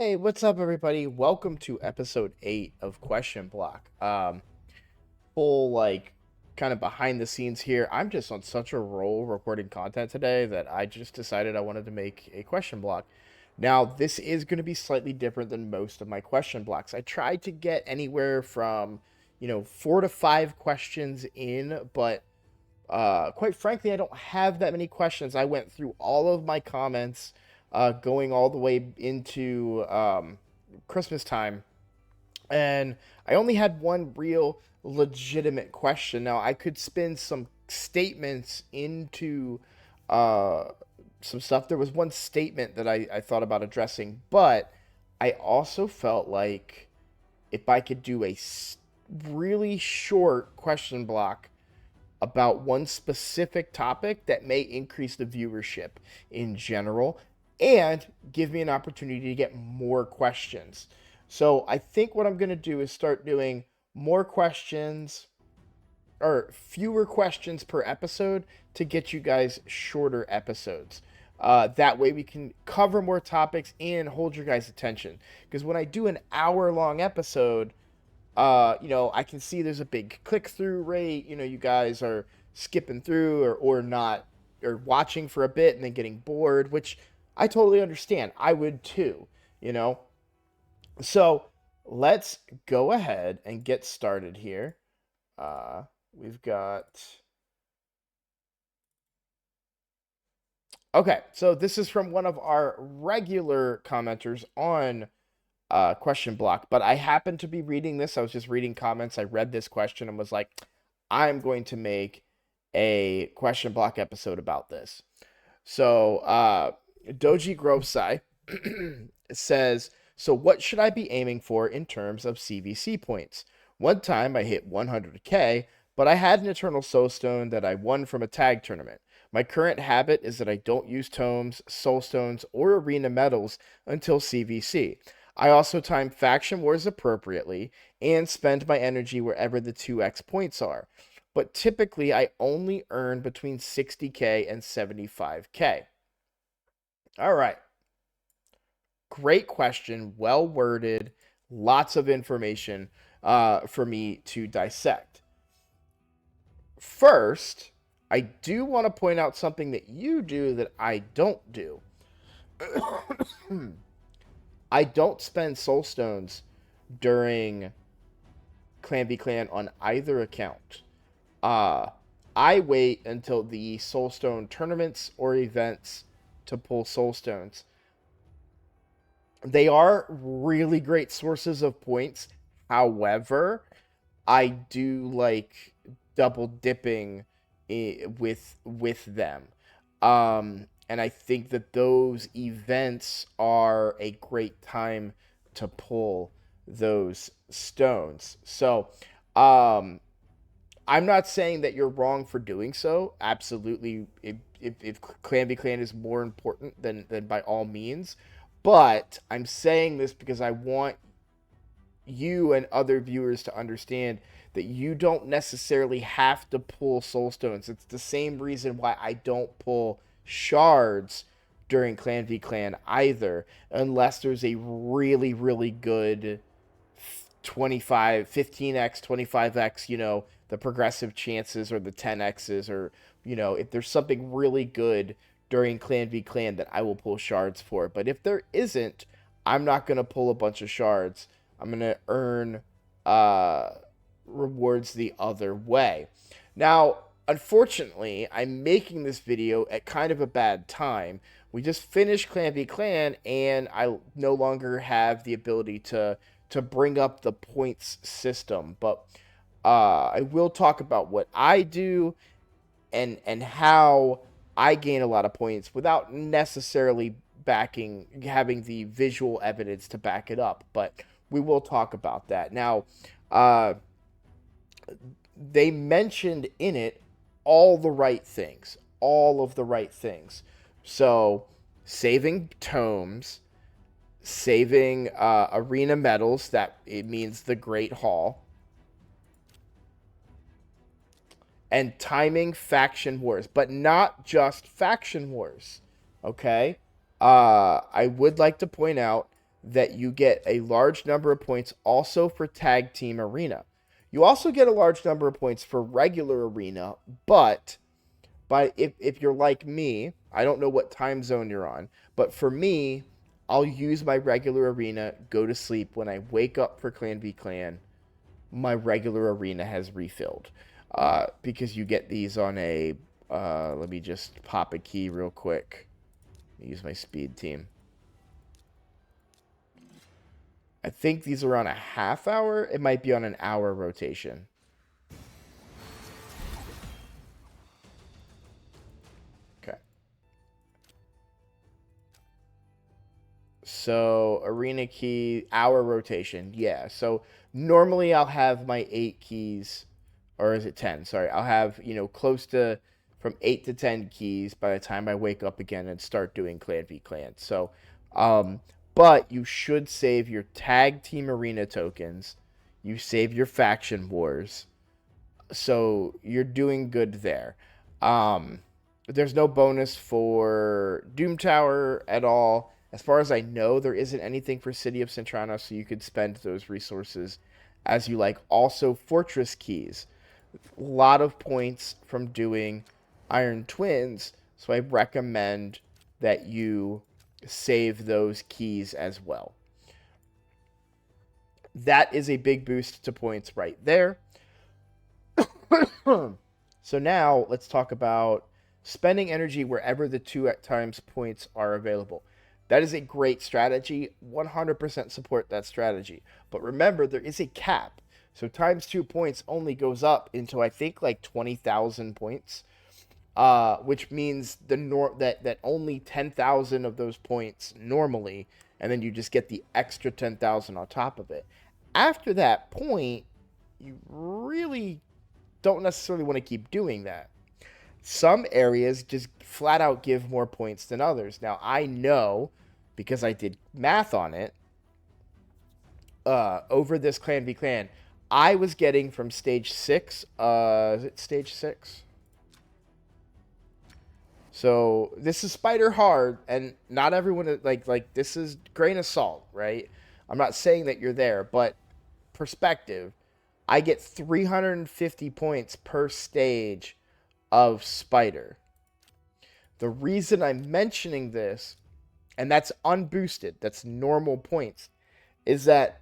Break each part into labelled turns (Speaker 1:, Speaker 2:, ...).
Speaker 1: Hey, what's up, everybody? Welcome to episode 8 of Question Block. Full, kind of behind the scenes here. I'm just on such a roll recording content today that I just decided I wanted to make a question block. Now, this is going to be slightly different than most of my question blocks. I tried to get anywhere from, 4 to 5 questions in, but quite frankly, I don't have that many questions. I went through all of my comments, going all the way into Christmas time, and I only had one real legitimate question. Now, I could spin some statements into uh, some stuff. There was one statement that I thought about addressing, but I also felt like if I could do a really short question block about one specific topic that may increase the viewership in general and give me an opportunity to get more questions. So I think what I'm going to do is start doing more questions or fewer questions per episode to get you guys shorter episodes. That way we can cover more topics and hold your guys' attention. Because when I do an hour-long episode, I can see there's a big click through rate. You guys are skipping through or not or watching for a bit and then getting bored, which I totally understand. I would too, you know. So let's go ahead and get started here. We've got. Okay, so this is from one of our regular commenters on question block, but I happened to be reading this. I was just reading comments. I read this question and was like, I'm going to make a question block episode about this. So, Doji Grovesai says, so what should I be aiming for in terms of CVC points? One time I hit 100k, but I had an Eternal Soulstone that I won from a tag tournament. My current habit is that I don't use tomes, soulstones, or arena medals until CVC. I also time faction wars appropriately and spend my energy wherever the 2x points are. But typically, I only earn between 60k and 75k. All right. Great question. Well worded. Lots of information for me to dissect. First, I do want to point out something that you do that I don't do. I don't spend soul stones during Clan v Clan on either account. Uh, I wait until the Soulstone tournaments or events to pull Soulstones. They are really great sources of points. However, I do like double dipping with them. And I think that those events are a great time to pull those stones. So, I'm not saying that you're wrong for doing so. Absolutely, if Clan v Clan is more important, then by all means. But I'm saying this because I want you and other viewers to understand that you don't necessarily have to pull soul stones. It's the same reason why I don't pull shards during Clan v Clan either, unless there's a really, really good 25, 15x, 25x, the progressive chances or the 10x's, or, if there's something really good during Clan v Clan that I will pull shards for. But if there isn't, I'm not going to pull a bunch of shards. I'm going to earn uh, rewards the other way. Now, unfortunately, I'm making this video at kind of a bad time. We just finished Clan v Clan, and I no longer have the ability to bring up the points system. But I will talk about what I do and how I gain a lot of points without necessarily having the visual evidence to back it up. But we will talk about that. Now, they mentioned in it all the right things, all of the right things. So, saving tomes, saving arena medals, that it means the Great Hall, and timing faction wars, but not just faction wars. Okay? I would like to point out that you get a large number of points also for Tag Team Arena. You also get a large number of points for regular arena, but if you're like me, I don't know what time zone you're on, but for me, I'll use my regular arena, go to sleep. When I wake up for Clan v Clan, my regular arena has refilled. Because you get these on a, let me just pop a key real quick. Use my speed team. I think these are on a half hour. It might be on an hour rotation. Okay. So arena key, hour rotation. Yeah. So normally I'll have my 8 keys, or is it 10? Sorry. I'll have, close to from 8 to 10 keys by the time I wake up again and start doing Clan v Clan. So, but you should save your tag team arena tokens. You save your faction wars. So you're doing good there. There's no bonus for Doom Tower at all. As far as I know, there isn't anything for City of Centrana, so you could spend those resources as you like. Also, Fortress Keys. A lot of points from doing Iron Twins, so I recommend that you save those keys as well. That is a big boost to points right there. So now let's talk about spending energy wherever the 2 at times points are available. That is a great strategy. 100% support that strategy. But remember, there is a cap. So times 2 points only goes up into, I think, like 20,000 points. Which means that only 10,000 of those points normally, and then you just get the extra 10,000 on top of it. After that point, you really don't necessarily want to keep doing that. Some areas just flat out give more points than others. Now, I know, because I did math on it, over this Clan v Clan, I was getting from stage 6, is it stage 6? So this is Spider hard, and not everyone, like this is grain of salt, right? I'm not saying that you're there, but perspective, I get 350 points per stage of Spider. The reason I'm mentioning this, and that's unboosted, that's normal points, is that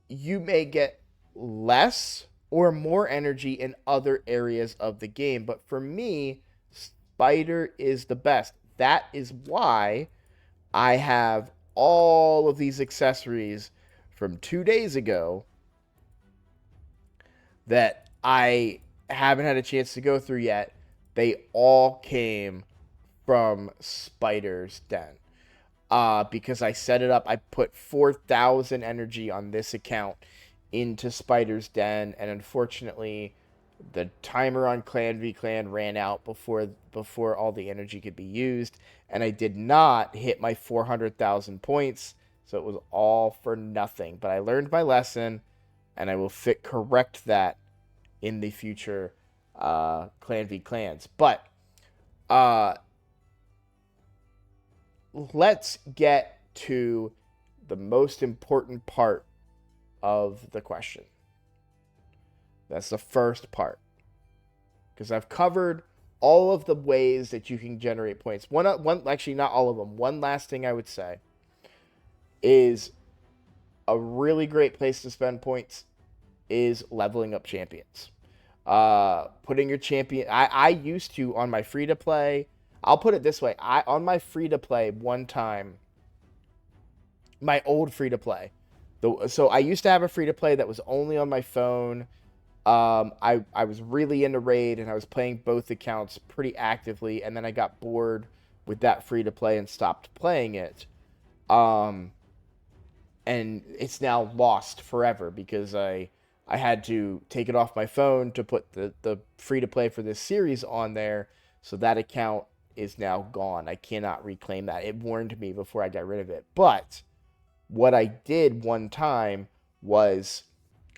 Speaker 1: you may get less or more energy in other areas of the game. But for me, Spider is the best. That is why I have all of these accessories from 2 days ago that I haven't had a chance to go through yet. They all came from Spider's Den. Because I set it up, I put 4,000 energy on this account into Spider's Den, and unfortunately, the timer on Clan v Clan ran out before all the energy could be used, and I did not hit my 400,000 points, so it was all for nothing. But I learned my lesson, and I will correct that in the future Clan v Clans. But let's get to the most important part of the question. That's the first part. Because I've covered all of the ways that you can generate points. One, actually, not all of them. One last thing I would say is a really great place to spend points is leveling up champions. Putting your champion... I used to, on my free-to-play... I'll put it this way. On my free-to-play one time, my old free-to-play, so I used to have a free-to-play that was only on my phone. I was really into Raid, and I was playing both accounts pretty actively, and then I got bored with that free-to-play and stopped playing it. And it's now lost forever because I had to take it off my phone to put the free-to-play for this series on there, so that account is now gone. I cannot reclaim that. It warned me before I got rid of it. But what I did one time was,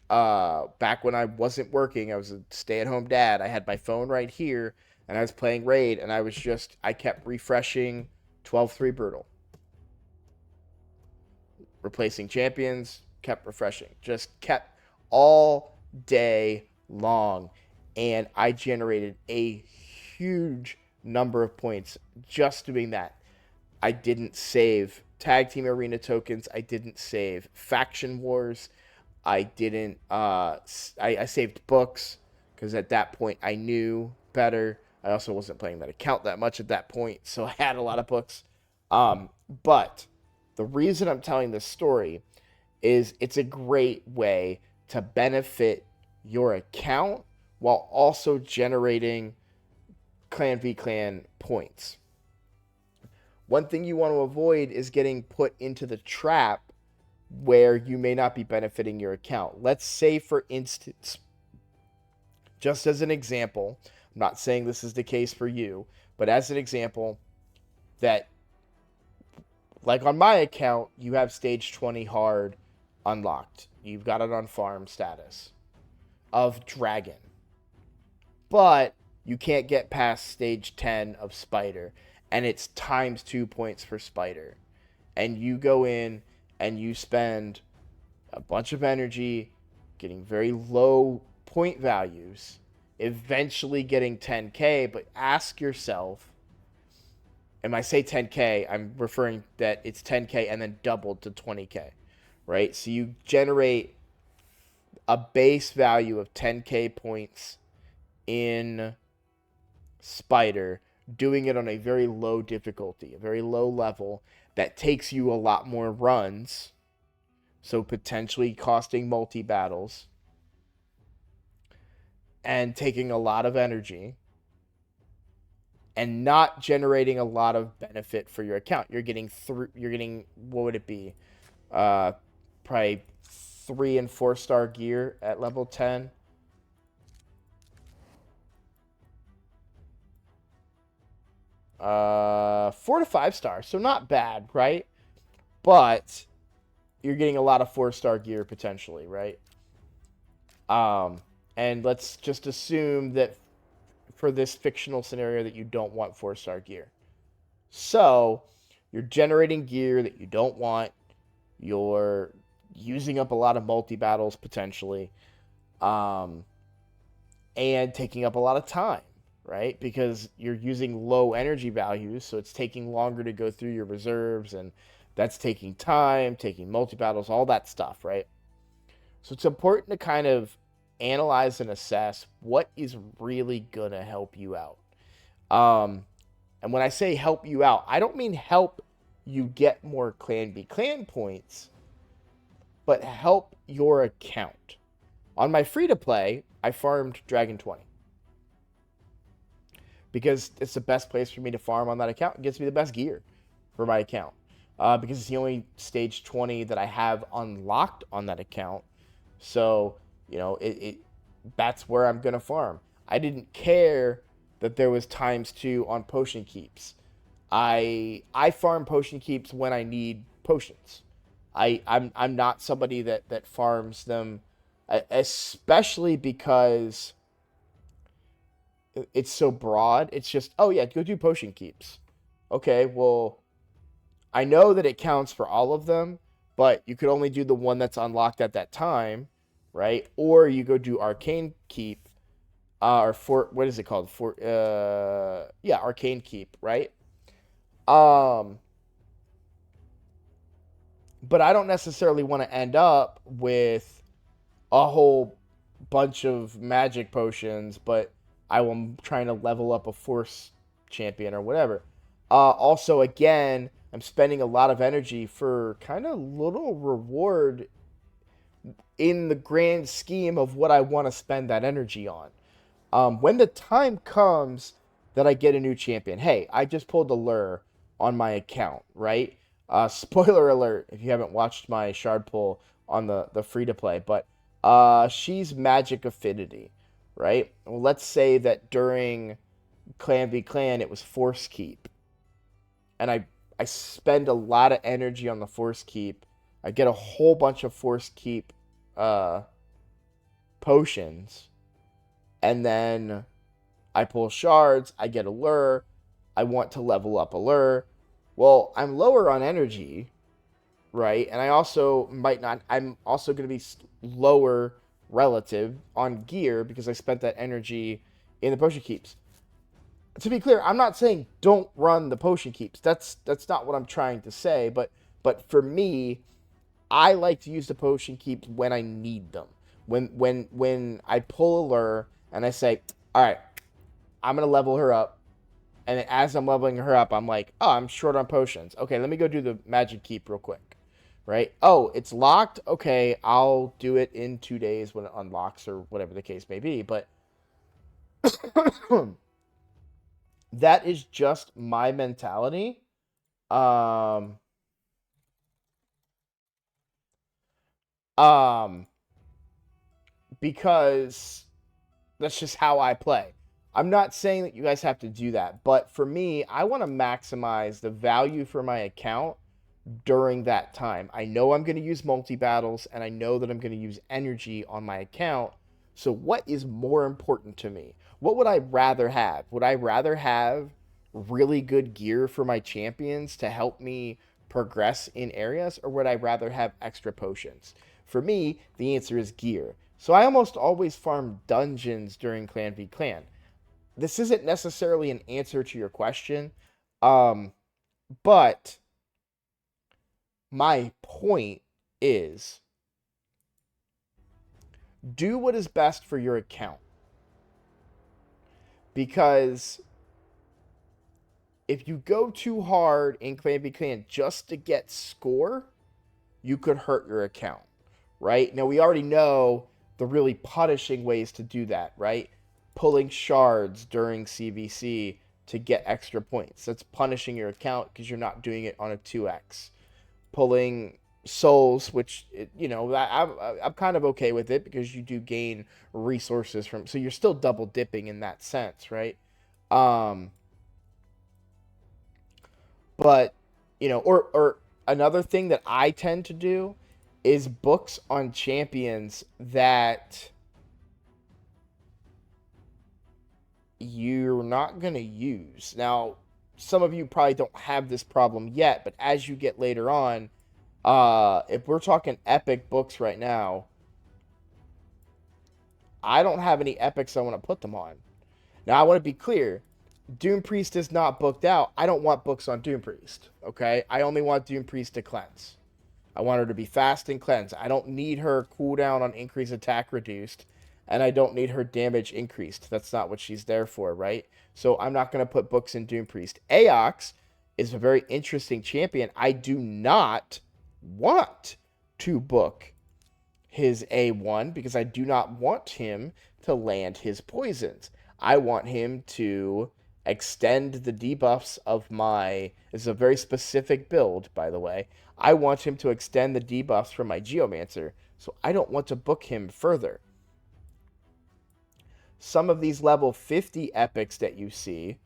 Speaker 1: back when I wasn't working, I was a stay-at-home dad. I had my phone right here, and I was playing Raid, and I kept refreshing 12-3 Brutal. replacing champions, kept refreshing, just kept all day long. And I generated a huge number of points just doing that. I didn't save tag team arena tokens. I didn't save faction wars. I didn't. I saved books because at that point I knew better. I also wasn't playing that account that much at that point, so I had a lot of books. But the reason I'm telling this story is it's a great way to benefit your account while also generating Clan v Clan points. One thing you want to avoid is getting put into the trap where you may not be benefiting your account. Let's say, for instance, just as an example, I'm not saying this is the case for you, but as an example, that like on my account, you have stage 20 hard unlocked. You've got it on farm status of dragon. But you can't get past stage 10 of spider, and it's times 2 points for spider. And you go in and you spend a bunch of energy getting very low point values, eventually getting 10k, but ask yourself, and when I say 10k, I'm referring that it's 10k and then doubled to 20k, right? So you generate a base value of 10k points in spider, doing it on a very low difficulty, a very low level that takes you a lot more runs, so potentially costing multi-battles and taking a lot of energy and not generating a lot of benefit for your account. You're getting what would it be? Probably 3 and 4 star gear at level 10. Uh, 4 to 5 stars, so not bad, right? But you're getting a lot of 4-star gear potentially, right? And let's just assume that for this fictional scenario that you don't want 4-star gear. So you're generating gear that you don't want. You're using up a lot of multi-battles potentially. And taking up a lot of time, right? Because you're using low energy values, so it's taking longer to go through your reserves, and that's taking time, taking multi-battles, all that stuff, right? So it's important to kind of analyze and assess what is really going to help you out. And when I say help you out, I don't mean help you get more Clan v Clan points, but help your account. On my free-to-play, I farmed Dragon 20. Because it's the best place for me to farm on that account. It gets me the best gear for my account. Because it's the only stage 20 that I have unlocked on that account. So, you know, that's where I'm going to farm. I didn't care that there was ×2 on potion keeps. I farm potion keeps when I need potions. I'm not somebody that farms them, especially because it's so broad. It's just, oh yeah, go do potion keeps. Okay, well, I know that it counts for all of them, but you could only do the one that's unlocked at that time, right? Or you go do arcane keep, or what is it called? Arcane keep, right? But I don't necessarily want to end up with a whole bunch of magic potions, but I'm trying to level up a force champion or whatever. Also, again, I'm spending a lot of energy for kind of little reward in the grand scheme of what I want to spend that energy on. When the time comes that I get a new champion, hey, I just pulled a lure on my account, right? Spoiler alert if you haven't watched my shard pull on the free-to-play, but she's magic affinity, right? Well, let's say that during Clan v Clan it was force keep, and I spend a lot of energy on the force keep. I get a whole bunch of force keep potions, and then I pull shards, I get a lure, I want to level up a lure. Well, I'm lower on energy, right? And I also might not. I'm also going to be lower relative on gear because I spent that energy in the potion keeps. To be clear, I'm not saying don't run the potion keeps. That's not what I'm trying to say. But for me, I like to use the potion keeps when I need them. When I pull a lure and I say, all right, I'm gonna level her up, and then as I'm leveling her up, I'm like, oh, I'm short on potions. Okay, let me go do the magic keep real quick. Right? Oh, it's locked. Okay, I'll do it in 2 days when it unlocks or whatever the case may be. But that is just my mentality. Um, um, because that's just how I play. I'm not saying that you guys have to do that, but for me, I want to maximize the value for my account during that time. I know I'm going to use multi battles and I know that I'm going to use energy on my account. So, what is more important to me? What would I rather have? Would I rather have really good gear for my champions to help me progress in areas, or would I rather have extra potions? For me, the answer is gear. So, I almost always farm dungeons during Clan v Clan. This isn't necessarily an answer to your question, um, but my point is do what is best for your account. Because if you go too hard in Clan v Clan just to get score, you could hurt your account, right? Now, we already know the really punishing ways to do that, right? Pulling shards during CVC to get extra points. That's punishing your account because you're not doing it on a 2x. Pulling souls, which I'm kind of okay with it because you do gain resources from, so you're still double dipping in that sense, right? um but or another thing that I tend to do is books on champions that you're not going to use. Now, some of you probably don't have this problem yet, but as you get later on, if we're talking epic books right now, I don't have any epics I want to put them on. Now, I want to be clear. Doom Priest is not booked out. I don't want books on Doom Priest, okay? I only want Doom Priest to cleanse. I want her to be fast and cleanse. I don't need her cooldown on increased attack reduced, and I don't need her damage increased. That's not what she's there for, right? So I'm not going to put books in Doom Priest. Aox is a very interesting champion. I do not want to book his A1 because I do not want him to land his poisons. I want him to extend the debuffs of my. This is a very specific build, by the way. I want him to extend the debuffs from my Geomancer, so I don't want to book him further. Some of these level 50 epics that you see,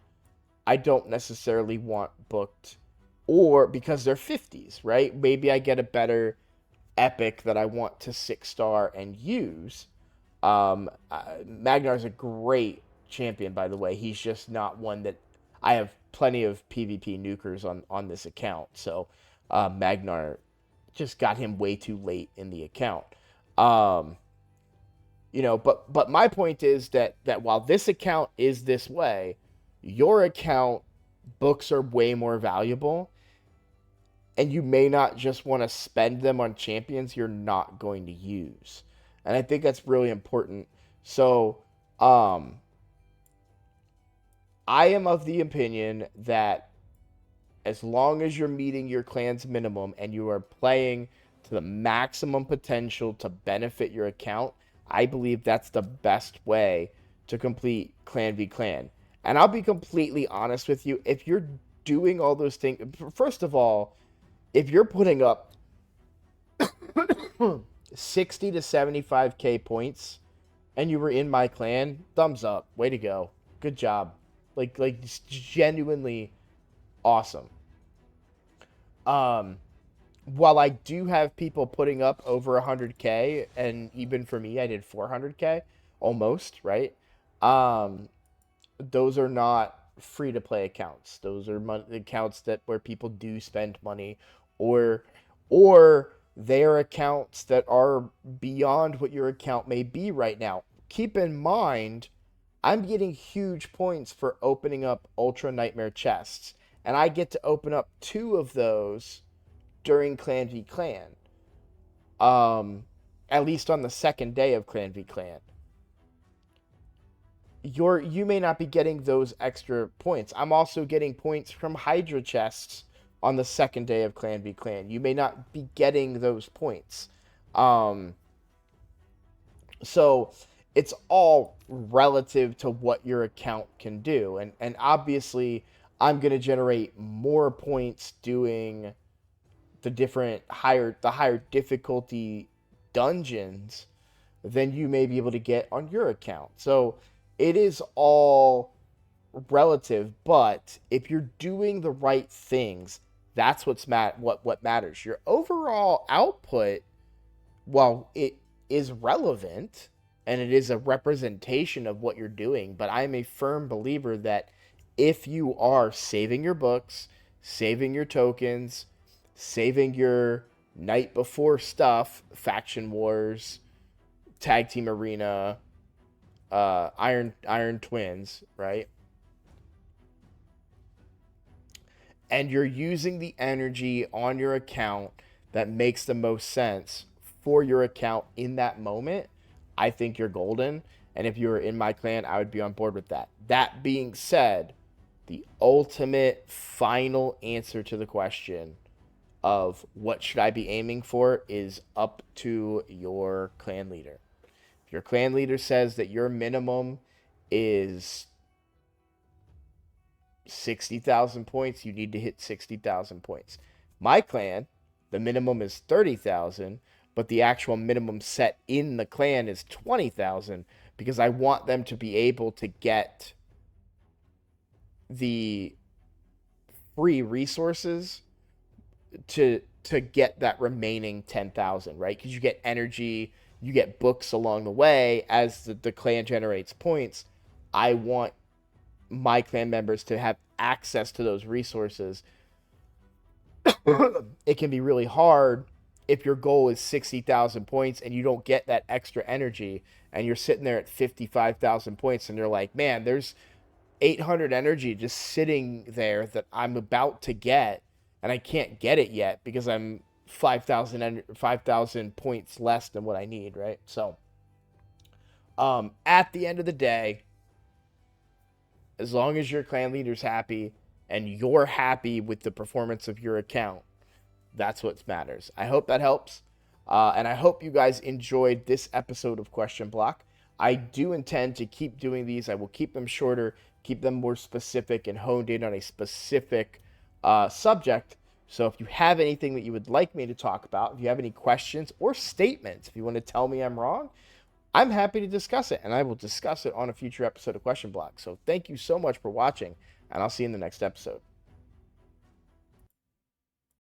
Speaker 1: I don't necessarily want booked, or because they're 50s, right? Maybe I get a better epic that I want to 6-star and use. Magnar's a great champion, by the way. He's just not one that I have plenty of PvP nukers on this account. So Magnar just got him way too late in the account. Um, but my point is that while this account is this way, your account books are way more valuable, and you may not just want to spend them on champions you're not going to use. And I think that's really important. So, I am of the opinion that as long as you're meeting your clan's minimum and you are playing to the maximum potential to benefit your account, I believe that's the best way to complete Clan v Clan. And I'll be completely honest with you, if you're doing all those things, first of all, if you're putting up 60 to 75k points and you were in my clan, thumbs up. Way to go. Good job. Like genuinely awesome. Um while I do have people putting up over 100k, and even for me I did 400k almost, right? Um those are not free to play accounts. Those are accounts that where people do spend money, or or they are accounts that are beyond what your account may be right now. Keep in mind, I'm getting huge points for opening up Ultra Nightmare chests, and I get to open up 2 of those during Clan v Clan. Um, at least on the second day of Clan v Clan. You may not be getting those extra points. I'm also getting points from Hydra chests on the second day of Clan v Clan. You may not be getting those points. Um, so it's all relative to what your account can do. And obviously I'm gonna generate more points doing the higher difficulty dungeons than you may be able to get on your account. So it is all relative, but if you're doing the right things, that's what matters. Your overall output, while it is relevant and it is a representation of what you're doing, but I'm a firm believer that if you are saving your books, saving your tokens, saving your night before stuff, faction wars, tag team arena, Iron Twins, right? And you're using the energy on your account that makes the most sense for your account in that moment, I think you're golden. And if you were in my clan, I would be on board with that. That being said, the ultimate final answer to the question of what should I be aiming for is up to your clan leader. If your clan leader says that your minimum is 60,000 points, you need to hit 60,000 points. My clan, the minimum is 30,000, but the actual minimum set in the clan is 20,000 because I want them to be able to get the free resources to get that remaining 10,000, right? Because you get energy, you get books along the way as the clan generates points. I want my clan members to have access to those resources. It can be really hard if your goal is 60,000 points and you don't get that extra energy and you're sitting there at 55,000 points and you're like, man, there's 800 energy just sitting there that I'm about to get and I can't get it yet because I'm 5,000 points less than what I need, right? So at the end of the day, as long as your clan leader's happy and you're happy with the performance of your account, that's what matters. I hope that helps. And I hope you guys enjoyed this episode of Question Block. I do intend to keep doing these. I will keep them shorter, keep them more specific, and honed in on a specific subject. So if you have anything that you would like me to talk about, if you have any questions or statements, if you want to tell me I'm wrong, I'm happy to discuss it, and I will discuss it on a future episode of Question Block. So thank you so much for watching, and I'll see you in the next episode.